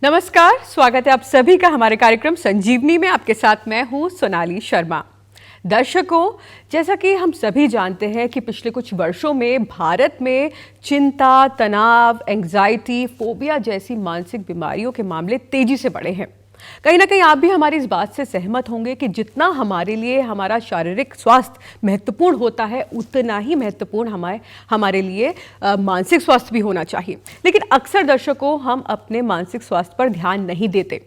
नमस्कार, स्वागत है आप सभी का हमारे कार्यक्रम संजीवनी में। आपके साथ मैं हूं सोनाली शर्मा। दर्शकों, जैसा कि हम सभी जानते हैं कि पिछले कुछ वर्षों में भारत में चिंता, तनाव, एंग्जाइटी, फोबिया जैसी मानसिक बीमारियों के मामले तेजी से बढ़े हैं। कहीं ना कहीं आप भी हमारी इस बात से सहमत होंगे कि जितना हमारे लिए हमारा शारीरिक स्वास्थ्य महत्वपूर्ण होता है, उतना ही महत्वपूर्ण हमारे लिए मानसिक स्वास्थ्य भी होना चाहिए। लेकिन अक्सर दर्शकों, हम अपने मानसिक स्वास्थ्य पर ध्यान नहीं देते।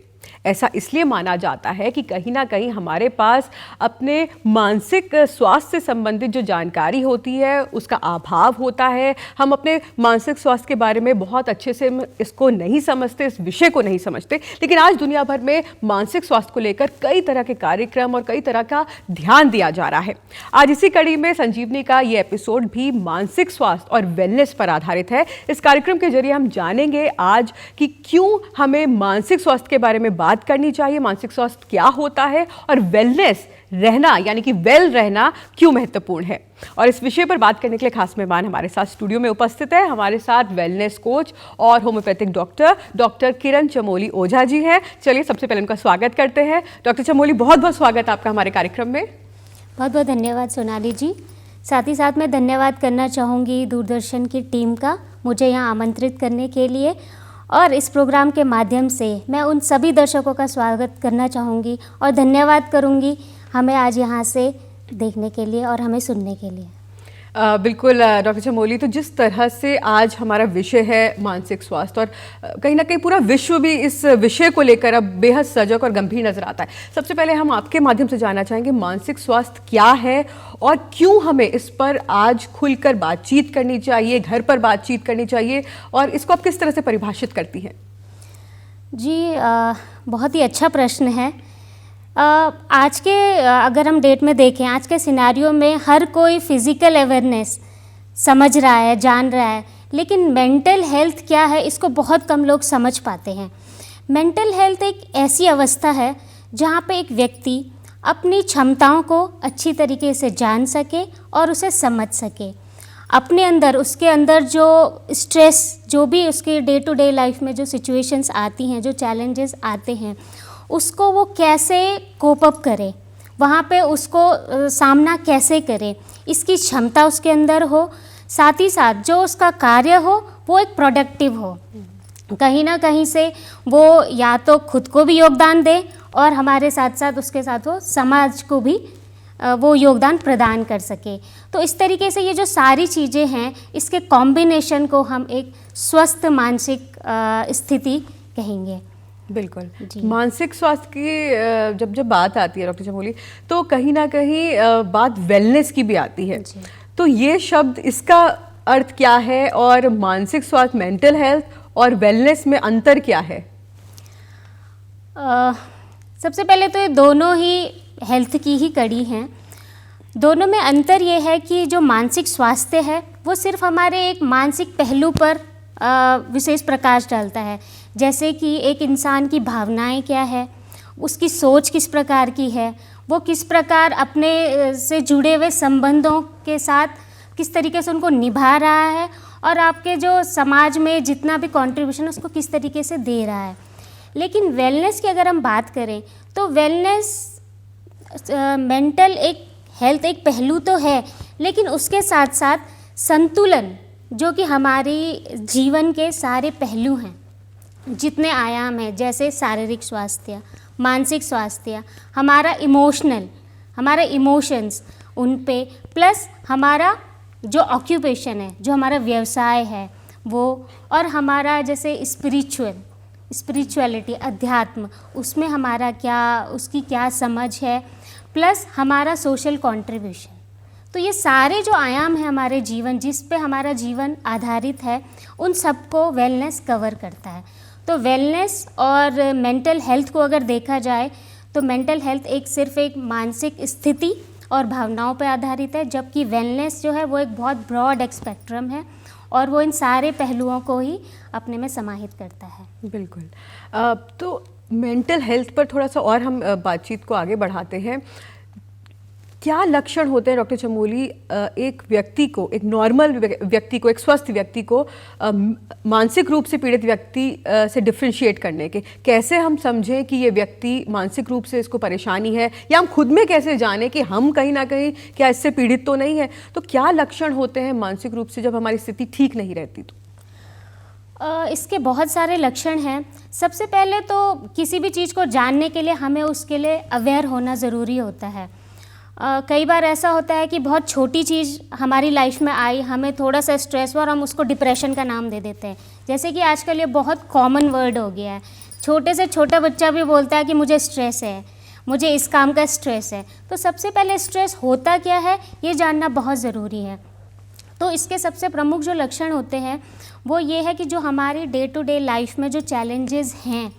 ऐसा इसलिए माना जाता है कि कहीं ना कहीं हमारे पास अपने मानसिक स्वास्थ्य से संबंधित जो जानकारी होती है उसका अभाव होता है। हम अपने मानसिक स्वास्थ्य के बारे में बहुत अच्छे से इसको नहीं समझते, इस विषय को नहीं समझते। लेकिन आज दुनिया भर में मानसिक स्वास्थ्य को लेकर कई तरह के कार्यक्रम और कई तरह का ध्यान दिया जा रहा है। आज इसी कड़ी में संजीवनी का ये एपिसोड भी मानसिक स्वास्थ्य और वेलनेस पर आधारित है। इस कार्यक्रम के जरिए हम जानेंगे आज कि क्यों हमें मानसिक स्वास्थ्य के बारे में बात करनी चाहिए, मानसिक स्वास्थ्य क्या होता है और वेलनेस रहना यानी कि वेल रहना क्यों महत्वपूर्ण है। और इस विषय पर बात करने के लिए खास मेहमान हमारे साथ स्टूडियो में उपस्थित है। हमारे साथ वेलनेस कोच और होम्योपैथिक डॉक्टर किरण चमोली ओझा जी हैं। चलिए सबसे पहले उनका स्वागत करते हैं। डॉक्टर चमोली, बहुत बहुत स्वागत आपका हमारे कार्यक्रम में। बहुत बहुत धन्यवाद सोनाली जी। साथ ही साथ मैं धन्यवाद करना चाहूँगी दूरदर्शन की टीम का मुझे यहाँ आमंत्रित करने के लिए, और इस प्रोग्राम के माध्यम से मैं उन सभी दर्शकों का स्वागत करना चाहूँगी और धन्यवाद करूँगी हमें आज यहाँ से देखने के लिए और हमें सुनने के लिए। बिल्कुल डॉक्टर चमोली, तो जिस तरह से आज हमारा विषय है मानसिक स्वास्थ्य, और कहीं ना कहीं पूरा विश्व भी इस विषय को लेकर अब बेहद सजग और गंभीर नजर आता है। सबसे पहले हम आपके माध्यम से जानना चाहेंगे मानसिक स्वास्थ्य क्या है और क्यों हमें इस पर आज खुलकर बातचीत करनी चाहिए, घर पर बातचीत करनी चाहिए, और इसको आप किस तरह से परिभाषित करती हैं? जी, बहुत ही अच्छा प्रश्न है। आज के अगर हम डेट में देखें, आज के सिनेरियो में हर कोई फिज़िकल अवेयरनेस समझ रहा है, जान रहा है, लेकिन मेंटल हेल्थ क्या है इसको बहुत कम लोग समझ पाते हैं। मेंटल हेल्थ एक ऐसी अवस्था है जहाँ पे एक व्यक्ति अपनी क्षमताओं को अच्छी तरीके से जान सके और उसे समझ सके। अपने अंदर, उसके अंदर जो स्ट्रेस, जो भी उसके डे टू डे लाइफ में जो सिचुएशंस आती हैं, जो चैलेंजेस आते हैं, उसको वो कैसे कोप अप करे, वहाँ पे उसको सामना कैसे करे, इसकी क्षमता उसके अंदर हो। साथ ही साथ जो उसका कार्य हो वो एक प्रोडक्टिव हो, कहीं ना कहीं से वो या तो खुद को भी योगदान दे और हमारे साथ साथ उसके साथ वो समाज को भी वो योगदान प्रदान कर सके। तो इस तरीके से ये जो सारी चीज़ें हैं, इसके कॉम्बिनेशन को हम एक स्वस्थ मानसिक स्थिति कहेंगे। बिल्कुल। मानसिक स्वास्थ्य की जब बात आती है डॉक्टर चमोली, तो कहीं ना कहीं बात वेलनेस की भी आती है। तो ये शब्द, इसका अर्थ क्या है, और मानसिक स्वास्थ्य, मेंटल हेल्थ और वेलनेस में अंतर क्या है? सबसे पहले तो ये दोनों ही हेल्थ की ही कड़ी हैं। दोनों में अंतर ये है कि जो मानसिक स्वास्थ्य है वो सिर्फ हमारे एक मानसिक पहलू पर विशेष प्रकाश डालता है, जैसे कि एक इंसान की भावनाएं क्या है, उसकी सोच किस प्रकार की है, वो किस प्रकार अपने से जुड़े हुए संबंधों के साथ किस तरीके से उनको निभा रहा है, और आपके जो समाज में जितना भी कंट्रीब्यूशन है उसको किस तरीके से दे रहा है। लेकिन वेलनेस की अगर हम बात करें तो वेलनेस, मेंटल एक हेल्थ एक पहलू तो है, लेकिन उसके साथ साथ संतुलन, जो कि हमारी जीवन के सारे पहलू हैं, जितने आयाम हैं, जैसे शारीरिक स्वास्थ्य, मानसिक स्वास्थ्य, हमारा हमारे इमोशंस, उन पे, प्लस हमारा जो ऑक्यूपेशन है, जो हमारा व्यवसाय है वो, और हमारा जैसे स्पिरिचुअलिटी, अध्यात्म, उसमें हमारा क्या, उसकी क्या समझ है, प्लस हमारा सोशल कंट्रीब्यूशन। तो ये सारे जो आयाम हैं हमारे जीवन, जिस पे हमारा जीवन आधारित है, उन सबको वेलनेस कवर करता है। तो वेलनेस और मेंटल हेल्थ को अगर देखा जाए तो मेंटल हेल्थ सिर्फ एक मानसिक स्थिति और भावनाओं पर आधारित है, जबकि वेलनेस जो है वो एक बहुत ब्रॉड स्पेक्ट्रम है और वो इन सारे पहलुओं को ही अपने में समाहित करता है। बिल्कुल। तो मेंटल हेल्थ पर थोड़ा सा और हम बातचीत को आगे बढ़ाते हैं। क्या लक्षण होते हैं डॉक्टर चमोली एक व्यक्ति को, एक नॉर्मल व्यक्ति को, एक स्वस्थ व्यक्ति को मानसिक रूप से पीड़ित व्यक्ति से डिफ्रेंशिएट करने के? कैसे हम समझें कि ये व्यक्ति मानसिक रूप से इसको परेशानी है, या हम खुद में कैसे जानें कि हम कहीं ना कहीं क्या इससे पीड़ित तो नहीं है? तो क्या लक्षण होते हैं मानसिक रूप से जब हमारी स्थिति ठीक नहीं रहती तो? इसके बहुत सारे लक्षण हैं। सबसे पहले तो किसी भी चीज़ को जानने के लिए हमें उसके लिए अवेयर होना ज़रूरी होता है। कई बार ऐसा होता है कि बहुत छोटी चीज़ हमारी लाइफ में आई, हमें थोड़ा सा स्ट्रेस हुआ और हम उसको डिप्रेशन का नाम दे देते हैं। जैसे कि आजकल ये बहुत कॉमन वर्ड हो गया है, छोटे से छोटा बच्चा भी बोलता है कि मुझे स्ट्रेस है, मुझे इस काम का स्ट्रेस है। तो सबसे पहले स्ट्रेस होता क्या है ये जानना बहुत ज़रूरी है। तो इसके सबसे प्रमुख जो लक्षण होते हैं वो ये है कि जो हमारी डे टू डे लाइफ में जो चैलेंजेस हैं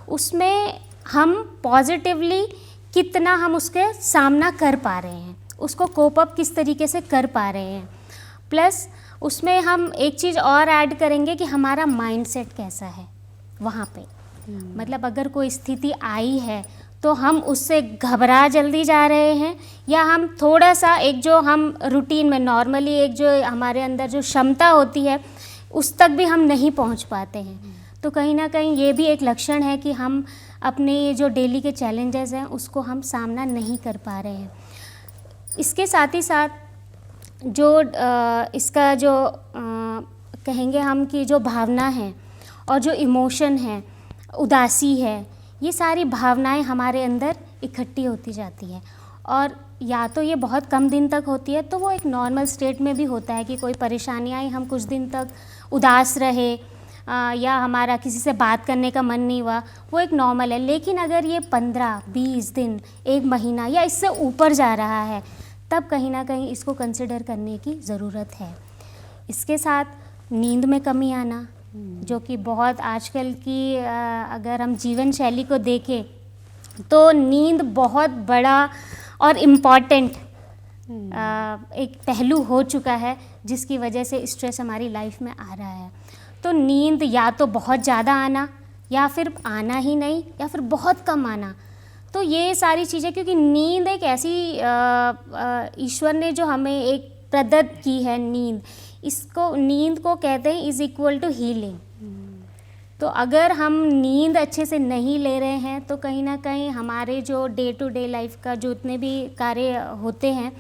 उसमें हम पॉजिटिवली कितना हम उसके सामना कर पा रहे हैं, उसको कोप अप किस तरीके से कर पा रहे हैं। प्लस उसमें हम एक चीज़ और ऐड करेंगे कि हमारा माइंडसेट कैसा है वहाँ पे। मतलब अगर कोई स्थिति आई है तो हम उससे घबरा जल्दी जा रहे हैं, या हम थोड़ा सा एक जो हम रूटीन में नॉर्मली एक जो हमारे अंदर जो क्षमता होती है उस तक भी हम नहीं पहुंच पाते हैं। तो कहीं ना कहीं ये भी एक लक्षण है कि हम अपने जो डेली के चैलेंजेस हैं उसको हम सामना नहीं कर पा रहे हैं। इसके साथ ही साथ जो इसका जो कहेंगे हम कि जो भावना है और जो इमोशन है, उदासी है, ये सारी भावनाएं हमारे अंदर इकट्ठी होती जाती है। और या तो ये बहुत कम दिन तक होती है, तो वो एक नॉर्मल स्टेट में भी होता है कि कोई परेशानी आई, हम कुछ दिन तक उदास रहे, या हमारा किसी से बात करने का मन नहीं हुआ, वो एक नॉर्मल है। लेकिन अगर ये 15-20 दिन, 1 महीना या इससे ऊपर जा रहा है, तब कहीं ना कहीं इसको कंसिडर करने की ज़रूरत है। इसके साथ नींद में कमी आना, जो कि बहुत आजकल की अगर हम जीवन शैली को देखें तो नींद बहुत बड़ा और इम्पॉर्टेंट एक पहलू हो चुका है, जिसकी वजह से स्ट्रेस हमारी लाइफ में आ रहा है। तो नींद या तो बहुत ज़्यादा आना, या फिर आना ही नहीं, या फिर बहुत कम आना। तो ये सारी चीज़ें, क्योंकि नींद एक ऐसी ईश्वर ने जो हमें एक प्रदत्त की है नींद, इसको नींद को कहते हैं इज़ इक्वल टू हीलिंग। तो अगर हम नींद अच्छे से नहीं ले रहे हैं तो कहीं ना कहीं हमारे जो डे टू डे लाइफ का जो इतने भी कार्य होते हैं,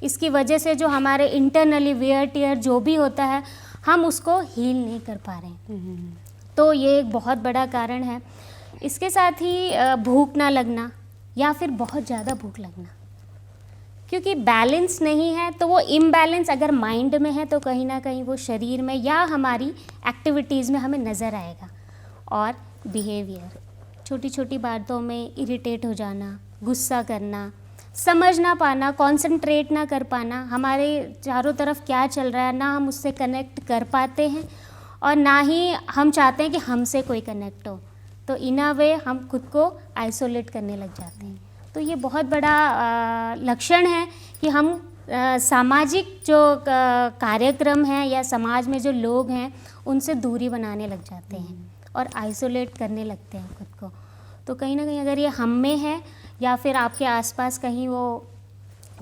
इसकी वजह से जो हमारे इंटरनली वेयर टियर जो भी होता है, हम उसको हील नहीं कर पा रहे हैं। तो ये एक बहुत बड़ा कारण है। इसके साथ ही भूख ना लगना, या फिर बहुत ज़्यादा भूख लगना, क्योंकि बैलेंस नहीं है। तो वो इम्बैलेंस अगर माइंड में है तो कहीं ना कहीं वो शरीर में या हमारी एक्टिविटीज़ में हमें नज़र आएगा। और बिहेवियर, छोटी छोटी बातों में इरिटेट हो जाना, गुस्सा करना, समझ ना पाना, कंसंट्रेट ना कर पाना, हमारे चारों तरफ क्या चल रहा है ना हम उससे कनेक्ट कर पाते हैं, और ना ही हम चाहते हैं कि हमसे कोई कनेक्ट हो। तो इन अ वे हम खुद को आइसोलेट करने लग जाते हैं। तो ये बहुत बड़ा लक्षण है कि हम सामाजिक जो कार्यक्रम हैं या समाज में जो लोग हैं उनसे दूरी बनाने लग जाते हैं और आइसोलेट करने लगते हैं खुद को। तो कहीं ना कहीं अगर ये हम में है या फिर आपके आसपास कहीं वो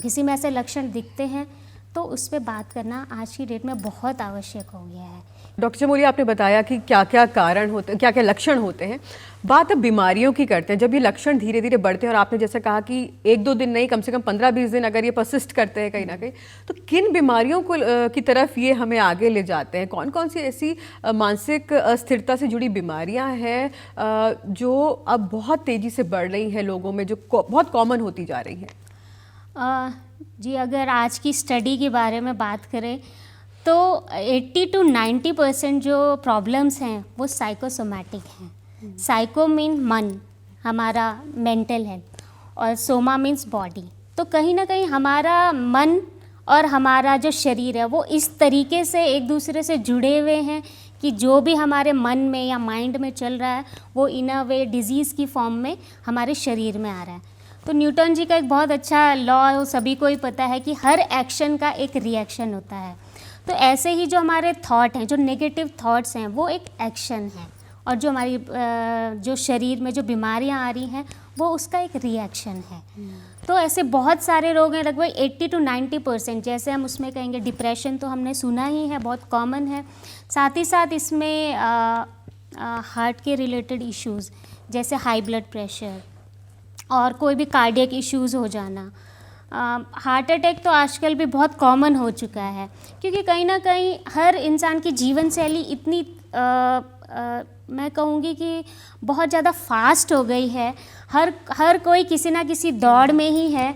किसी में ऐसे लक्षण दिखते हैं तो उस पर बात करना आज की डेट में बहुत आवश्यक हो गया है। डॉक्टर चमोली, आपने बताया कि क्या क्या कारण होते हैं, क्या क्या लक्षण होते हैं। बात अब बीमारियों की करते हैं। जब ये लक्षण धीरे धीरे बढ़ते हैं, और आपने जैसे कहा कि 1-2 दिन नहीं, कम से कम 15-20 दिन अगर ये परसिस्ट करते हैं कहीं ना कहीं, तो किन बीमारियों को की तरफ ये हमें आगे ले जाते हैं? कौन कौन सी ऐसी मानसिक अस्थिरता से जुड़ी बीमारियां हैं जो अब बहुत तेज़ी से बढ़ रही हैं लोगों में, जो बहुत कॉमन होती जा रही हैं? जी, अगर आज की स्टडी के बारे में बात करें तो 80-90% जो प्रॉब्लम्स हैं वो साइकोसोमैटिक हैं। साइको मीन मन, हमारा मेंटल हेल्थ, और सोमा मीन्स बॉडी। तो कहीं ना कहीं हमारा मन और हमारा जो शरीर है वो इस तरीके से एक दूसरे से जुड़े हुए हैं कि जो भी हमारे मन में या माइंड में चल रहा है वो इन अ वे डिजीज़ की फॉर्म में हमारे शरीर में आ रहा है। तो न्यूटन जी का एक बहुत अच्छा लॉ सभी को ही पता है कि हर एक्शन का एक रिएक्शन होता है। तो ऐसे ही जो हमारे थॉट हैं, जो नेगेटिव थॉट्स हैं, वो एक एक्शन है और जो हमारी जो शरीर में जो बीमारियां आ रही हैं वो उसका एक रिएक्शन है। तो ऐसे बहुत सारे रोग हैं, लगभग 80 to 90%। जैसे हम उसमें कहेंगे डिप्रेशन तो हमने सुना ही है, बहुत कॉमन है। साथ ही साथ इसमें हार्ट के रिलेटेड इश्यूज़ जैसे हाई ब्लड प्रेशर और कोई भी कार्डियक इश्यूज़ हो जाना। हार्ट अटैक तो आजकल भी बहुत कॉमन हो चुका है, क्योंकि कहीं ना कहीं हर इंसान की जीवन शैली इतनी मैं कहूँगी कि बहुत ज़्यादा फास्ट हो गई है। हर कोई किसी ना किसी दौड़ में ही है।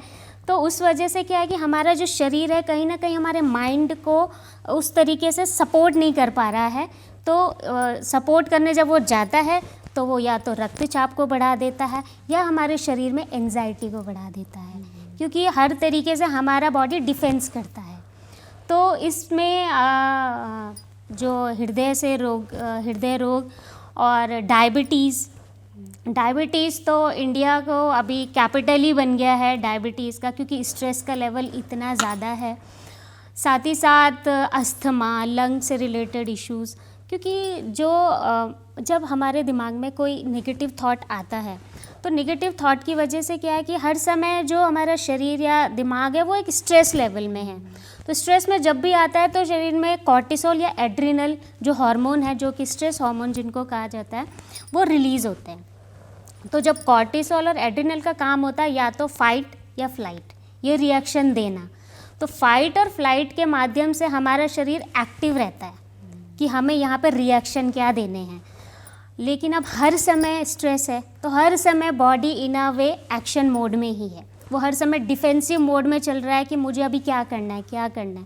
तो उस वजह से क्या है कि हमारा जो शरीर है कहीं ना कहीं हमारे माइंड को उस तरीके से सपोर्ट नहीं कर पा रहा है। तो सपोर्ट करने जब वो जाता है तो वो या तो रक्तचाप को बढ़ा देता है या हमारे शरीर में एंजाइटी को बढ़ा देता है, क्योंकि हर तरीके से हमारा बॉडी डिफेंस करता है। तो इसमें जो हृदय रोग और डायबिटीज़ तो इंडिया को अभी कैपिटल ही बन गया है डायबिटीज़ का, क्योंकि स्ट्रेस का लेवल इतना ज़्यादा है। साथ ही साथ अस्थमा, लंग से रिलेटेड इश्यूज़, क्योंकि जब हमारे दिमाग में कोई नेगेटिव थॉट आता है तो नेगेटिव थॉट की वजह से क्या है कि हर समय जो हमारा शरीर या दिमाग है वो एक स्ट्रेस लेवल में है। तो स्ट्रेस में जब भी आता है तो शरीर में कॉर्टिसोल या एड्रिनल जो हार्मोन है, जो कि स्ट्रेस हार्मोन जिनको कहा जाता है, वो रिलीज़ होते हैं। तो जब कॉर्टिसोल और एड्रिनल का काम होता है या तो फाइट या फ्लाइट, ये रिएक्शन देना, तो फाइट और फ्लाइट के माध्यम से हमारा शरीर एक्टिव रहता है कि हमें यहाँ पर रिएक्शन क्या देने हैं। लेकिन अब हर समय स्ट्रेस है तो हर समय body in a way action mode में ही है, वो हर समय डिफेंसिव मोड में चल रहा है कि मुझे अभी क्या करना है।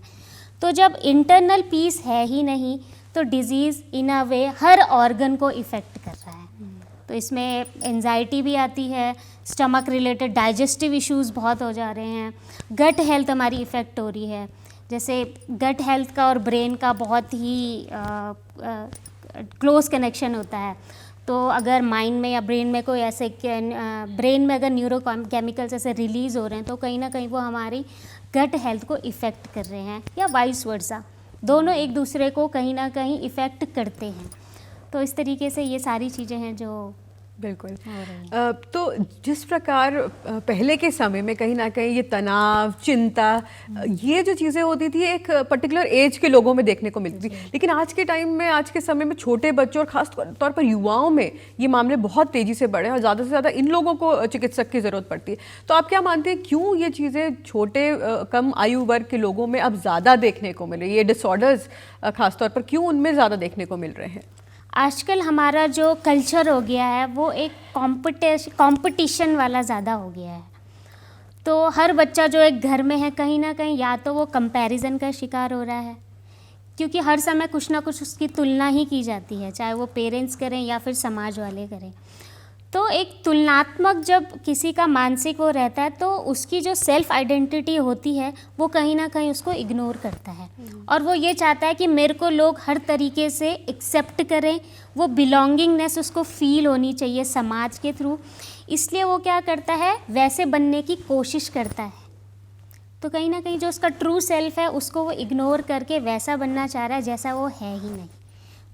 तो जब इंटरनल पीस है ही नहीं तो disease in a way her organ को इफ़ेक्ट कर रहा है। तो इसमें एंजाइटी भी आती है, स्टमक रिलेटेड डाइजेस्टिव इश्यूज़ बहुत हो जा रहे हैं, गट हेल्थ हमारी इफ़ेक्ट हो रही है। जैसे गट हेल्थ का और ब्रेन का बहुत ही क्लोज कनेक्शन होता है। तो अगर माइंड में या ब्रेन में कोई ऐसे ब्रेन में अगर न्यूरो केमिकल्स ऐसे रिलीज़ हो रहे हैं तो कहीं ना कहीं वो हमारी गट हेल्थ को इफ़ेक्ट कर रहे हैं, या वाइस वर्सा, दोनों एक दूसरे को कहीं ना कहीं इफ़ेक्ट करते हैं। तो इस तरीके से ये सारी चीज़ें हैं जो बिल्कुल। तो जिस प्रकार पहले के समय में कहीं ना कहीं ये तनाव, चिंता, ये जो चीज़ें होती थी एक पर्टिकुलर एज के लोगों में देखने को मिलती थी, लेकिन आज के टाइम में, आज के समय में छोटे बच्चों और ख़ास तौर पर युवाओं में ये मामले बहुत तेज़ी से बढ़े और ज़्यादा से ज़्यादा इन लोगों को चिकित्सक की ज़रूरत पड़ती है। तो आप क्या मानते हैं, क्यों ये चीज़ें छोटे कम आयु वर्ग के लोगों में अब ज़्यादा देखने को मिल रही है? ये डिसऑर्डर्स ख़ासतौर पर क्यों उनमें ज़्यादा देखने को मिल रहे हैं? आजकल हमारा जो कल्चर हो गया है वो एक कंपटीशन वाला ज़्यादा हो गया है। तो हर बच्चा जो एक घर में है कहीं ना कहीं या तो वो कंपैरिजन का शिकार हो रहा है, क्योंकि हर समय कुछ ना कुछ उसकी तुलना ही की जाती है, चाहे वो पेरेंट्स करें या फिर समाज वाले करें। तो एक तुलनात्मक जब किसी का मानसिक वो रहता है तो उसकी जो सेल्फ आइडेंटिटी होती है वो कहीं ना कहीं उसको इग्नोर करता है, और वो ये चाहता है कि मेरे को लोग हर तरीके से एक्सेप्ट करें, वो बिलोंगिंगनेस उसको फील होनी चाहिए समाज के थ्रू। इसलिए वो क्या करता है, वैसे बनने की कोशिश करता है। तो कहीं ना कहीं जो उसका ट्रू सेल्फ है उसको वो इग्नोर करके वैसा बनना चाह रहा है जैसा वो है ही नहीं।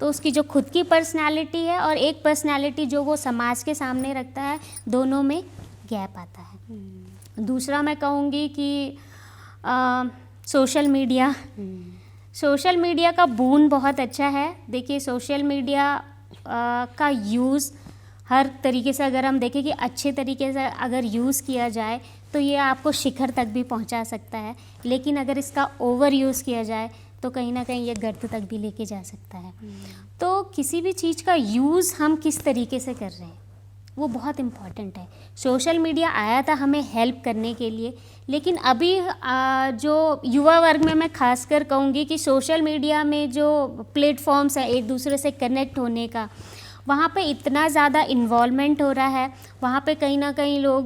तो उसकी जो खुद की पर्सनालिटी है और एक पर्सनालिटी जो वो समाज के सामने रखता है, दोनों में गैप आता है। दूसरा मैं कहूँगी कि सोशल मीडिया का बून बहुत अच्छा है। देखिए सोशल मीडिया का यूज़ हर तरीके से अगर हम देखें कि अच्छे तरीके से अगर यूज़ किया जाए तो ये आपको शिखर तक भी पहुंचा सकता है, लेकिन अगर इसका ओवर यूज़ किया जाए तो कहीं ना कहीं ये गर्त तक भी लेके जा सकता है। तो किसी भी चीज़ का यूज़ हम किस तरीके से कर रहे हैं वो बहुत इम्पॉर्टेंट है। सोशल मीडिया आया था हमें हेल्प करने के लिए, लेकिन अभी जो युवा वर्ग में मैं खासकर कहूँगी कि सोशल मीडिया में जो प्लेटफॉर्म्स है एक दूसरे से कनेक्ट होने का, वहाँ पे इतना ज़्यादा इन्वॉल्वमेंट हो रहा है। वहाँ पे कहीं ना कहीं लोग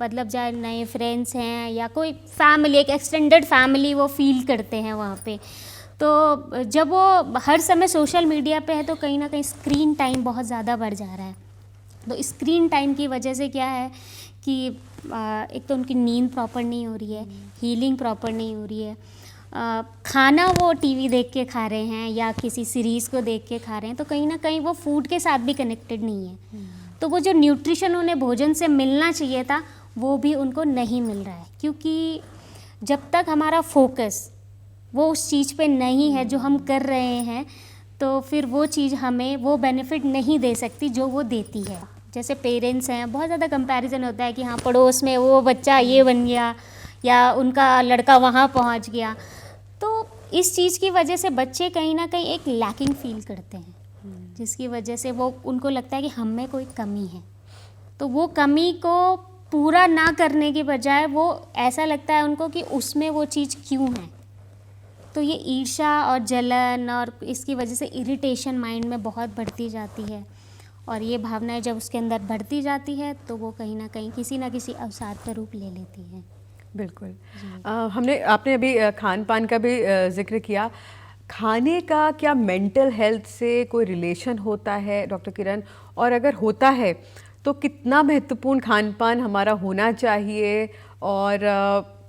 मतलब चाहे नए फ्रेंड्स हैं या कोई फैमिली, एक एक्सटेंडेड फैमिली वो फील करते हैं वहाँ पे। तो जब वो हर समय सोशल मीडिया पे है तो कहीं ना कहीं स्क्रीन टाइम बहुत ज़्यादा बढ़ जा रहा है। तो स्क्रीन टाइम की वजह से क्या है कि एक तो उनकी नींद प्रॉपर नहीं हो रही है, हीलिंग प्रॉपर नहीं हो रही है, खाना वो टीवी देख के खा रहे हैं या किसी सीरीज़ को देख के खा रहे हैं, तो कहीं ना कहीं वो फूड के साथ भी कनेक्टेड नहीं है। तो वो जो न्यूट्रिशन उन्हें भोजन से मिलना चाहिए था वो भी उनको नहीं मिल रहा है, क्योंकि जब तक हमारा फोकस वो उस चीज़ पे नहीं है जो हम कर रहे हैं, तो फिर वो चीज़ हमें वो बेनिफिट नहीं दे सकती जो वो देती है। जैसे पेरेंट्स हैं, बहुत ज़्यादा कंपैरिजन होता है कि हाँ पड़ोस में वो बच्चा ये बन गया या उनका लड़का वहाँ पहुँच गया, तो इस चीज़ की वजह से बच्चे कहीं ना कहीं एक लैकिंग फील करते हैं, जिसकी वजह से वो उनको लगता है कि हम में कोई कमी है। तो वो कमी को पूरा ना करने की बजाय वो ऐसा लगता है उनको कि उसमें वो चीज़ क्यों है। तो ये ईर्ष्या और जलन और इसकी वजह से इरिटेशन माइंड में बहुत बढ़ती जाती है, और ये भावनाएं जब उसके अंदर बढ़ती जाती है तो वो कहीं ना कहीं किसी ना किसी अवसाद का रूप ले लेती है। बिल्कुल। आपने अभी खान पान का भी जिक्र किया। खाने का क्या मेंटल हेल्थ से कोई रिलेशन होता है डॉक्टर किरण, और अगर होता है तो कितना महत्वपूर्ण खान पान हमारा होना चाहिए, और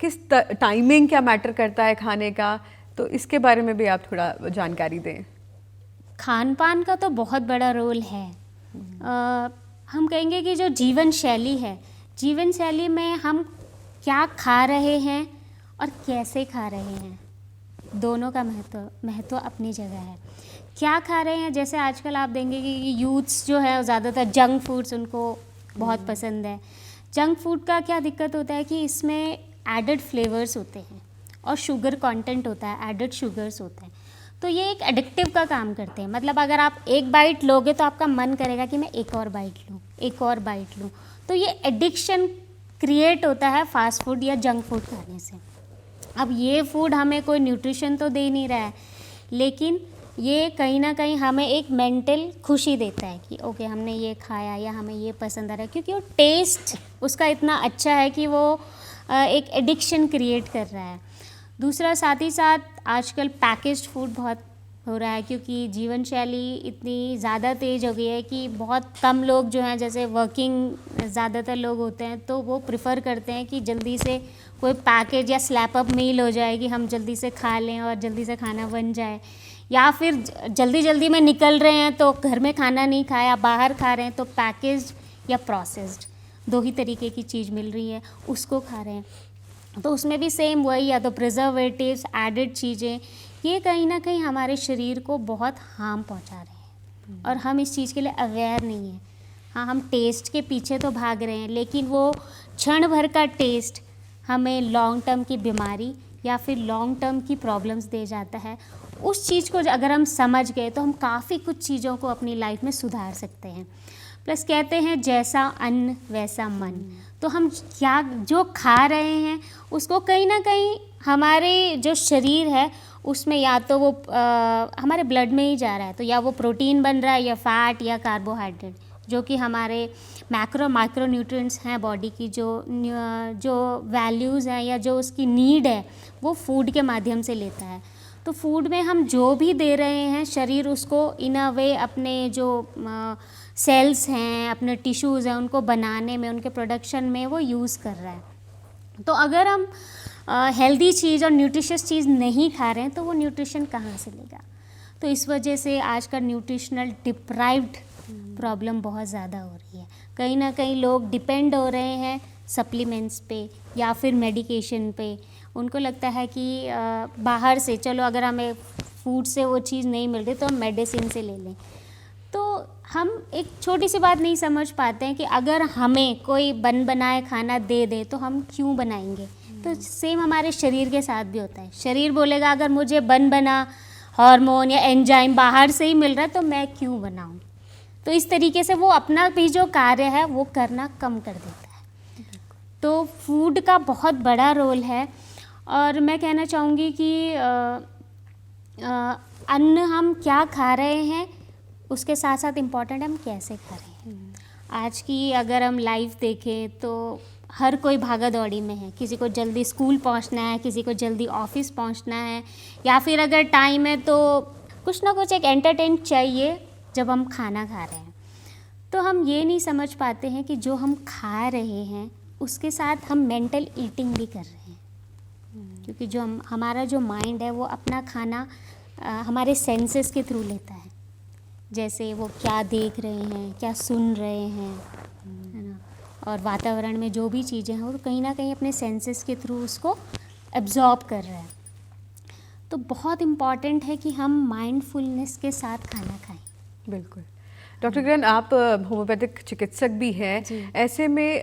किस टाइमिंग क्या मैटर करता है खाने का, तो इसके बारे में भी आप थोड़ा जानकारी दें। खान पान का तो बहुत बड़ा रोल है। हम कहेंगे कि जो जीवन शैली है, जीवन शैली में हम क्या खा रहे हैं और कैसे खा रहे हैं, दोनों का महत्व अपनी जगह है। क्या खा रहे हैं, जैसे आजकल आप देंगे कि यूथ्स जो है ज़्यादातर जंक फूड्स उनको बहुत पसंद है। जंक फूड का क्या दिक्कत होता है कि इसमें एडेड फ्लेवर्स होते हैं और शुगर कंटेंट होता है, एडेड शुगर्स होते हैं, तो ये एक एडिक्टिव का काम करते हैं। मतलब अगर आप एक बाइट लोगे तो आपका मन करेगा कि मैं एक और बाइट लूँ, एक और बाइट लूँ। तो ये एडिक्शन क्रिएट होता है फास्ट फूड या जंक फूड खाने से। अब ये फूड हमें कोई न्यूट्रिशन तो दे नहीं रहा है, लेकिन ये कहीं ना कहीं हमें एक मेंटल खुशी देता है कि ओके हमने ये खाया या हमें ये पसंद आ रहा है, क्योंकि वो टेस्ट उसका इतना अच्छा है कि वो एक एडिक्शन क्रिएट कर रहा है। दूसरा, साथ ही साथ आजकल पैकेज्ड फूड बहुत हो रहा है, क्योंकि जीवन शैली इतनी ज़्यादा तेज़ हो गई है कि बहुत कम लोग जो हैं, जैसे वर्किंग ज़्यादातर लोग होते हैं, तो वो प्रिफ़र करते हैं कि जल्दी से कोई पैकेज या स्लैप अप मील हो जाए कि हम जल्दी से खा लें और जल्दी से खाना बन जाए, या फिर जल्दी जल्दी में निकल रहे हैं तो घर में खाना नहीं खाया, बाहर खा रहे हैं, तो पैकेज्ड या प्रोसेस्ड दो ही तरीके की चीज़ मिल रही है, उसको खा रहे हैं। तो उसमें भी सेम वही, या तो प्रिजर्वेटिव्स, एडेड चीज़ें, ये कहीं ना कहीं हमारे शरीर को बहुत हार्म पहुंचा रहे हैं और हम इस चीज़ के लिए अवेयर नहीं हैं। हाँ, हम टेस्ट के पीछे तो भाग रहे हैं, लेकिन वो क्षण भर का टेस्ट हमें लॉन्ग टर्म की बीमारी या फिर लॉन्ग टर्म की प्रॉब्लम्स दे जाता है। उस चीज़ को अगर हम समझ गए तो हम काफ़ी कुछ चीज़ों को अपनी लाइफ में सुधार सकते हैं। प्लस कहते हैं जैसा अन्न वैसा मन, तो हम क्या जो खा रहे हैं उसको कहीं ना कहीं हमारे जो शरीर है उसमें या तो वो हमारे ब्लड में ही जा रहा है, तो या वो प्रोटीन बन रहा है या फैट या कार्बोहाइड्रेट, जो कि हमारे माइक्रो न्यूट्रिएंट्स हैं बॉडी की, जो वैल्यूज़ हैं या जो उसकी नीड है वो फूड के माध्यम से लेता है। तो फूड में हम जो भी दे रहे हैं, शरीर उसको इन अ वे अपने जो सेल्स हैं, अपने टिश्यूज़ हैं, उनको बनाने में, उनके प्रोडक्शन में वो यूज़ कर रहा है। तो अगर हम हेल्दी चीज़ और न्यूट्रिशियस चीज़ नहीं खा रहे हैं तो वो न्यूट्रिशन कहाँ से लेगा। तो इस वजह से आजकल न्यूट्रिशनल डिप्राइव्ड प्रॉब्लम बहुत ज़्यादा हो रही है। कहीं ना कहीं लोग डिपेंड हो रहे हैं सप्लीमेंट्स पे या फिर मेडिकेशन पे। उनको लगता है कि बाहर से, चलो अगर हमें फूड से वो चीज़ नहीं मिल रही तो हम मेडिसिन से ले लें। तो हम एक छोटी सी बात नहीं समझ पाते हैं कि अगर हमें कोई बन बनाए खाना दे दे तो हम क्यों बनाएंगे। तो सेम हमारे शरीर के साथ भी होता है। शरीर बोलेगा अगर मुझे बन बना हार्मोन या एंजाइम बाहर से ही मिल रहा है तो मैं क्यों बनाऊं। तो इस तरीके से वो अपना भी जो कार्य है वो करना कम कर देता है। तो फूड का बहुत बड़ा रोल है। और मैं कहना चाहूँगी कि अन्न हम क्या खा रहे हैं उसके साथ साथ इम्पॉर्टेंट है हम कैसे खा रहे हैं। आज की अगर हम लाइफ देखें तो हर कोई भागा दौड़ी में है। किसी को जल्दी स्कूल पहुंचना है, किसी को जल्दी ऑफिस पहुंचना है, या फिर अगर टाइम है तो कुछ ना कुछ एक एंटरटेन चाहिए जब हम खाना खा रहे हैं। तो हम ये नहीं समझ पाते हैं कि जो हम खा रहे हैं उसके साथ हम मेंटल ईटिंग भी कर रहे हैं। क्योंकि जो हमारा जो माइंड है वो अपना खाना हमारे सेंसेस के थ्रू लेता है। जैसे वो क्या देख रहे हैं, क्या सुन रहे हैं, है ना, और वातावरण में जो भी चीज़ें हैं वो कहीं ना कहीं अपने सेंसेस के थ्रू उसको एब्जॉर्ब कर रहे हैं। तो बहुत इम्पॉर्टेंट है कि हम माइंडफुलनेस के साथ खाना खाएं। बिल्कुल। डॉक्टर किरण, आप होम्योपैथिक चिकित्सक भी हैं, ऐसे में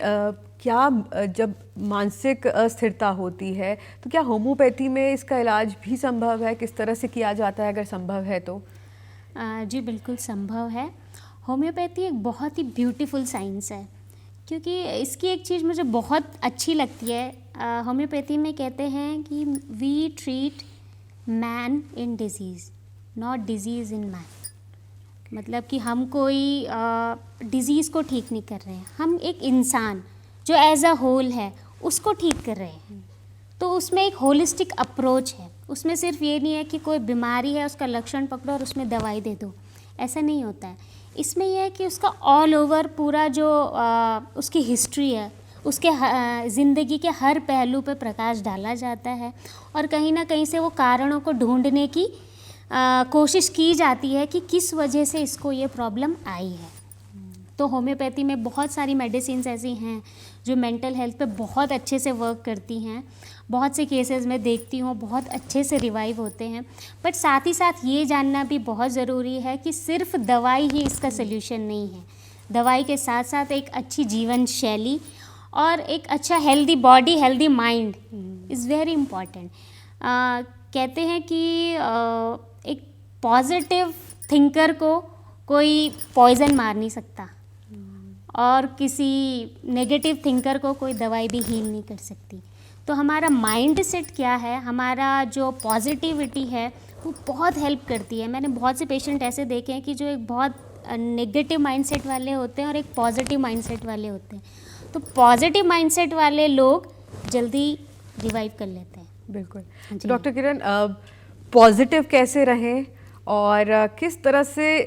क्या जब मानसिक अस्थिरता होती है तो क्या होम्योपैथी में इसका इलाज भी संभव है? किस तरह से किया जाता है अगर संभव है तो? जी बिल्कुल संभव है। होम्योपैथी एक बहुत ही ब्यूटीफुल साइंस है, क्योंकि इसकी एक चीज़ मुझे बहुत अच्छी लगती है। होम्योपैथी में कहते हैं कि we treat man in disease, not disease in man. मतलब कि हम कोई डिज़ीज़ को ठीक नहीं कर रहे हैं, हम एक इंसान जो एज अ होल है उसको ठीक कर रहे हैं। तो उसमें एक होलिस्टिक अप्रोच है। उसमें सिर्फ ये नहीं है कि कोई बीमारी है उसका लक्षण पकड़ो और उसमें दवाई दे दो, ऐसा नहीं होता है। इसमें यह है कि उसका ऑल ओवर पूरा जो उसकी हिस्ट्री है, उसके ज़िंदगी के हर पहलू पे प्रकाश डाला जाता है और कहीं ना कहीं से वो कारणों को ढूंढने की कोशिश की जाती है कि किस वजह से इसको ये प्रॉब्लम आई है। तो होम्योपैथी में बहुत सारी मेडिसिन्स ऐसी हैं जो मेंटल हेल्थ पे बहुत अच्छे से वर्क करती हैं। बहुत से केसेस में देखती हूँ बहुत अच्छे से रिवाइव होते हैं। बट साथ ही साथ ये जानना भी बहुत ज़रूरी है कि सिर्फ दवाई ही इसका सल्यूशन नहीं है। दवाई के साथ साथ एक अच्छी जीवन शैली और एक अच्छा healthy body, healthy mind is very important. कहते हैं कि एक पॉजिटिव थिंकर को कोई पॉइज़न मार नहीं सकता और किसी नेगेटिव थिंकर को कोई दवाई भी हील नहीं कर सकती। तो हमारा माइंड सेट क्या है, हमारा जो पॉजिटिविटी है वो बहुत हेल्प करती है। मैंने बहुत से पेशेंट ऐसे देखे हैं कि जो एक बहुत नेगेटिव माइंडसेट वाले होते हैं और एक पॉजिटिव माइंडसेट वाले होते हैं। तो पॉजिटिव माइंडसेट वाले लोग जल्दी रिवाइव कर लेते हैं। बिल्कुल। तो डॉक्टर किरण, पॉजिटिव कैसे रहें और किस तरह से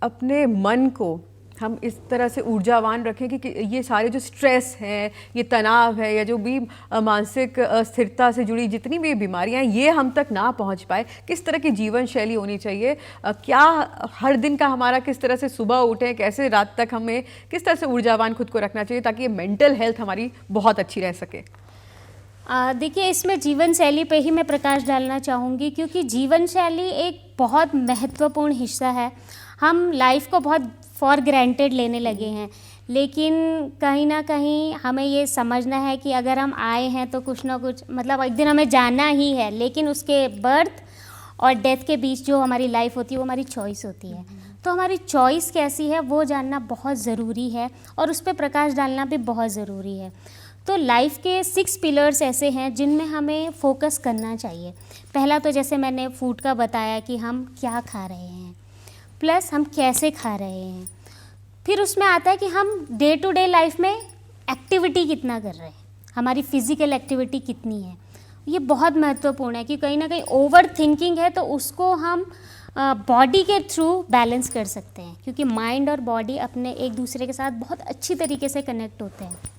अपने मन को हम इस तरह से ऊर्जावान रखें कि ये सारे जो स्ट्रेस है, ये तनाव है या जो भी मानसिक स्थिरता से जुड़ी जितनी भी बीमारियां हैं ये हम तक ना पहुंच पाए? किस तरह की जीवन शैली होनी चाहिए? क्या हर दिन का हमारा किस तरह से सुबह उठें, कैसे रात तक हमें किस तरह से ऊर्जावान खुद को रखना चाहिए ताकि ये मेंटल हेल्थ हमारी बहुत अच्छी रह सके? देखिए, इसमें जीवन शैली पे ही मैं प्रकाश डालना चाहूँगी, क्योंकि जीवन शैली एक बहुत महत्वपूर्ण हिस्सा है। हम लाइफ को बहुत फॉर ग्रांटेड लेने लगे हैं, लेकिन कहीं ना कहीं हमें ये समझना है कि अगर हम आए हैं तो कुछ ना कुछ मतलब एक दिन हमें जाना ही है। लेकिन उसके बर्थ और डेथ के बीच जो हमारी लाइफ होती है वो हमारी चॉइस होती है। तो हमारी चॉइस कैसी है वो जानना बहुत ज़रूरी है और उस पर प्रकाश डालना भी बहुत ज़रूरी है। तो लाइफ के 6 पिलर्स ऐसे हैं जिनमें हमें फोकस करना चाहिए। पहला तो जैसे मैंने फूड का बताया कि हम क्या खा रहे हैं, प्लस हम कैसे खा रहे हैं। फिर उसमें आता है कि हम डे टू डे लाइफ में एक्टिविटी कितना कर रहे हैं, हमारी फिज़िकल एक्टिविटी कितनी है। ये बहुत महत्वपूर्ण है कि कहीं ना कहीं ओवर थिंकिंग है तो उसको हम बॉडी के थ्रू बैलेंस कर सकते हैं, क्योंकि माइंड और बॉडी अपने एक दूसरे के साथ बहुत अच्छी तरीके से कनेक्ट होते हैं।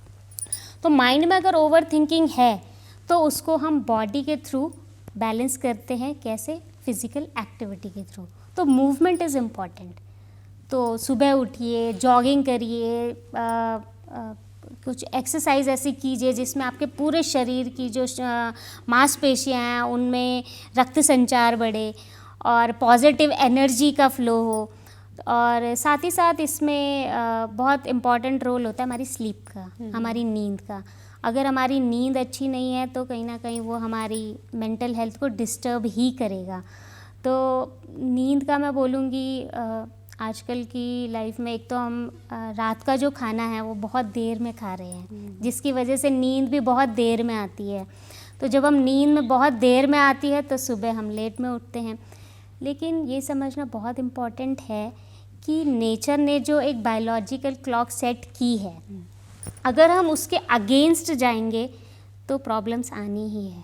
तो माइंड में अगर ओवर थिंकिंग है तो उसको हम बॉडी के थ्रू बैलेंस करते हैं। कैसे? फिज़िकल एक्टिविटी के थ्रू। तो मूवमेंट इज़ इम्पॉर्टेंट। तो सुबह उठिए, जॉगिंग करिए, कुछ एक्सरसाइज ऐसी कीजिए जिसमें आपके पूरे शरीर की जो मांसपेशियाँ हैं उनमें रक्त संचार बढ़े और पॉजिटिव एनर्जी का फ्लो हो। और साथ ही साथ इसमें बहुत इम्पॉर्टेंट रोल होता है हमारी स्लीप का, हमारी नींद का। अगर हमारी नींद अच्छी नहीं है तो कहीं ना कहीं वो हमारी मेंटल हेल्थ को डिस्टर्ब ही करेगा। तो नींद का मैं बोलूँगी, आजकल की लाइफ में एक तो हम रात का जो खाना है वो बहुत देर में खा रहे हैं, जिसकी वजह से नींद भी बहुत देर में आती है। तो जब हम नींद में बहुत देर में आती है तो सुबह हम लेट में उठते हैं। लेकिन ये समझना बहुत इम्पॉर्टेंट है कि नेचर ने जो एक बायोलॉजिकल क्लॉक सेट की है, अगर हम उसके अगेंस्ट जाएंगे तो प्रॉब्लम्स आनी ही है।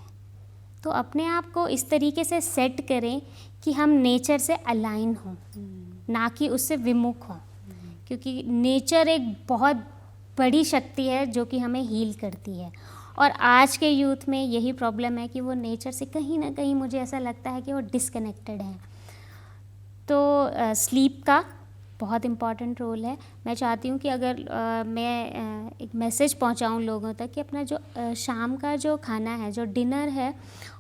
तो अपने आप को इस तरीके से सेट करें कि हम नेचर से अलाइन हों, ना कि उससे विमुख हों, क्योंकि नेचर एक बहुत बड़ी शक्ति है जो कि हमें हील करती है। और आज के यूथ में यही प्रॉब्लम है कि वो नेचर से कहीं ना कहीं मुझे ऐसा लगता है कि वो डिसकनेक्टेड है। तो स्लीप का बहुत इम्पॉर्टेंट रोल है। मैं चाहती हूँ कि अगर मैं एक मैसेज पहुँचाऊँ लोगों तक कि अपना जो शाम का जो खाना है, जो डिनर है,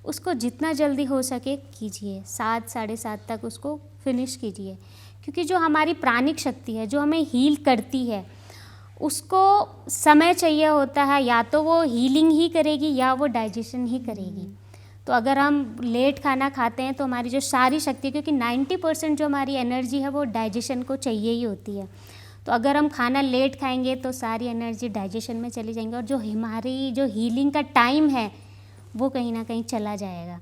उसको जितना जल्दी हो सके कीजिए, 7 साढ़े 7 तक उसको फिनिश कीजिए। क्योंकि जो हमारी प्राणिक शक्ति है, जो हमें हील करती है, उसको समय चाहिए होता है, या तो वो हीलिंग ही करेगी या वो डाइजेशन ही करेगी। तो अगर हम लेट खाना खाते हैं तो हमारी जो सारी शक्ति, क्योंकि 90% जो हमारी एनर्जी है वो डाइजेशन को चाहिए ही होती है, तो अगर हम खाना लेट खाएंगे तो सारी एनर्जी डाइजेशन में चली जाएंगी और जो हमारी जो हीलिंग का टाइम है वो कहीं ना कहीं चला जाएगा।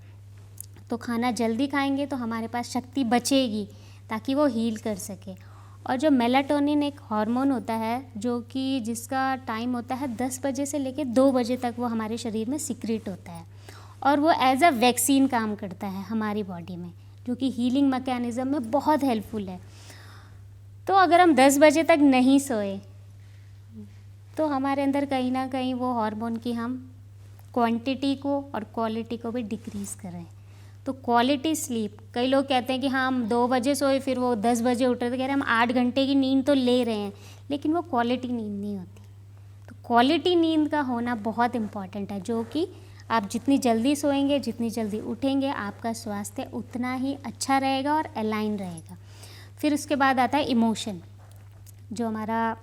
तो खाना जल्दी खाएंगे तो हमारे पास शक्ति बचेगी ताकि वो हील कर सके। और जो मेलाटोनिन एक हार्मोन होता है जो कि जिसका टाइम होता है 10 बजे से लेकर 2 बजे तक, वो हमारे शरीर में सीक्रेट होता है और वो एज अ वैक्सीन काम करता है हमारी बॉडी में, जो कि हीलिंग मैकेनिज़्म में बहुत हेल्पफुल है। तो अगर हम 10 बजे तक नहीं सोए तो हमारे अंदर कहीं ना कहीं वो हार्मोन की हम क्वांटिटी को और क्वालिटी को भी डिक्रीज़ कर रहे हैं। तो क्वालिटी स्लीप, कई लोग कहते हैं कि हाँ हम 2 बजे सोए फिर वो 10 बजे उठ रहे, तो कह रहे हैं हम 8 घंटे की नींद तो ले रहे हैं, लेकिन वो क्वालिटी नींद नहीं होती। तो क्वालिटी नींद का होना बहुत इम्पॉर्टेंट है, जो कि आप जितनी जल्दी सोएंगे, जितनी जल्दी उठेंगे, आपका स्वास्थ्य उतना ही अच्छा रहेगा और अलाइन रहेगा। फिर उसके बाद आता है इमोशन, जो हमारा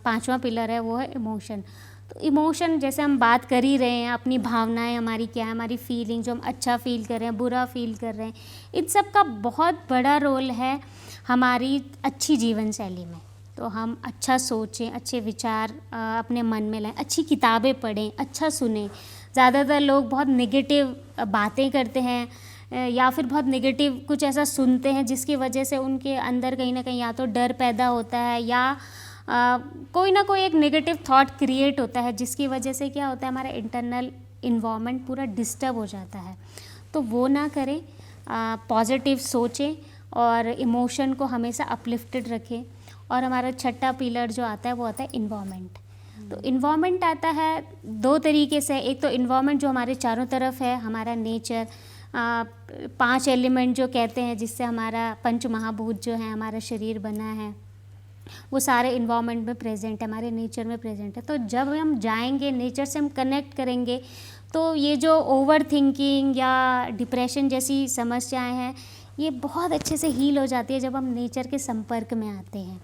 5वां पिलर है वो है इमोशन। तो इमोशन, जैसे हम बात कर ही रहे हैं, अपनी भावनाएं हमारी क्या है, हमारी फीलिंग, जो हम अच्छा फील कर रहे हैं, बुरा फील कर रहे हैं, इन सब का बहुत बड़ा रोल है हमारी अच्छी जीवन शैली में। तो हम अच्छा सोचें, अच्छे विचार अपने मन में लाएं, अच्छी किताबें पढ़ें, अच्छा सुनें। ज़्यादातर लोग बहुत नेगेटिव बातें करते हैं या फिर बहुत नेगेटिव कुछ ऐसा सुनते हैं जिसकी वजह से उनके अंदर कहीं ना कहीं या तो डर पैदा होता है या कोई ना कोई एक नेगेटिव थॉट क्रिएट होता है, जिसकी वजह से क्या होता है, हमारा इंटरनल इन्वायरमेंट पूरा डिस्टर्ब हो जाता है। तो वो ना करें, पॉजिटिव सोचें और इमोशन को हमेशा अपलिफ्टेड रखें। और हमारा 6ठा पिलर जो आता है वो आता है इन्वायरमेंट। तो इन्वायरमेंट आता है 2 तरीके से। एक तो इन्वायरमेंट जो हमारे चारों तरफ है, हमारा नेचर, 5 एलिमेंट जो कहते हैं, जिससे हमारा पंच महाभूत जो है हमारा शरीर बना है, वो सारे इन्वायरमेंट में प्रेजेंट है, हमारे नेचर में प्रेजेंट है। तो जब हम जाएंगे, नेचर से हम कनेक्ट करेंगे, तो ये जो ओवर थिंकिंग या डिप्रेशन जैसी समस्याएं हैं, ये बहुत अच्छे से हील हो जाती है जब हम नेचर के संपर्क में आते हैं।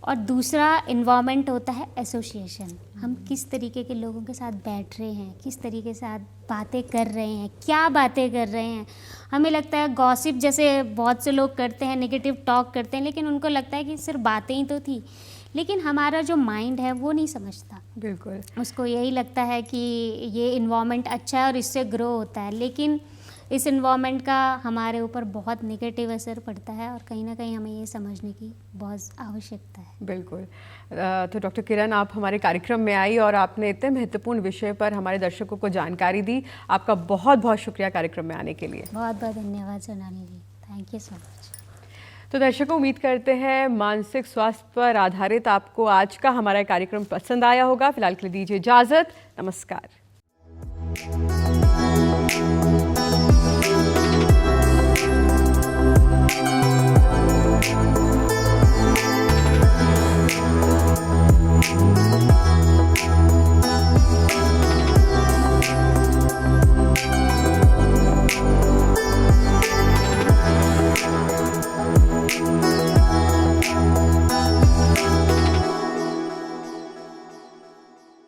और दूसरा इन्वायरमेंट होता है एसोसिएशन। हम किस तरीके के लोगों के साथ बैठ रहे हैं, किस तरीके से साथ बातें कर रहे हैं, क्या बातें कर रहे हैं। हमें लगता है गॉसिप जैसे बहुत से लोग करते हैं, नेगेटिव टॉक करते हैं, लेकिन उनको लगता है कि सिर्फ बातें ही तो थी, लेकिन हमारा जो माइंड है वो नहीं समझता। बिल्कुल, उसको यही लगता है कि ये इन्वायरमेंट अच्छा है और इससे ग्रो होता है, लेकिन इस इन्वायरमेंट का हमारे ऊपर बहुत नेगेटिव असर पड़ता है और कहीं ना कहीं हमें ये समझने की बहुत आवश्यकता है। बिल्कुल। तो डॉक्टर किरण, आप हमारे कार्यक्रम में आई और आपने इतने महत्वपूर्ण विषय पर हमारे दर्शकों को जानकारी दी। आपका बहुत बहुत शुक्रिया कार्यक्रम में आने के लिए। बहुत बहुत धन्यवाद सोनाली जी, थैंक यू सो मच। तो दर्शकों, उम्मीद करते हैं मानसिक स्वास्थ्य पर आधारित आपको आज का हमारा कार्यक्रम पसंद आया होगा। फिलहाल के लिए दीजिए इजाज़त, नमस्कार।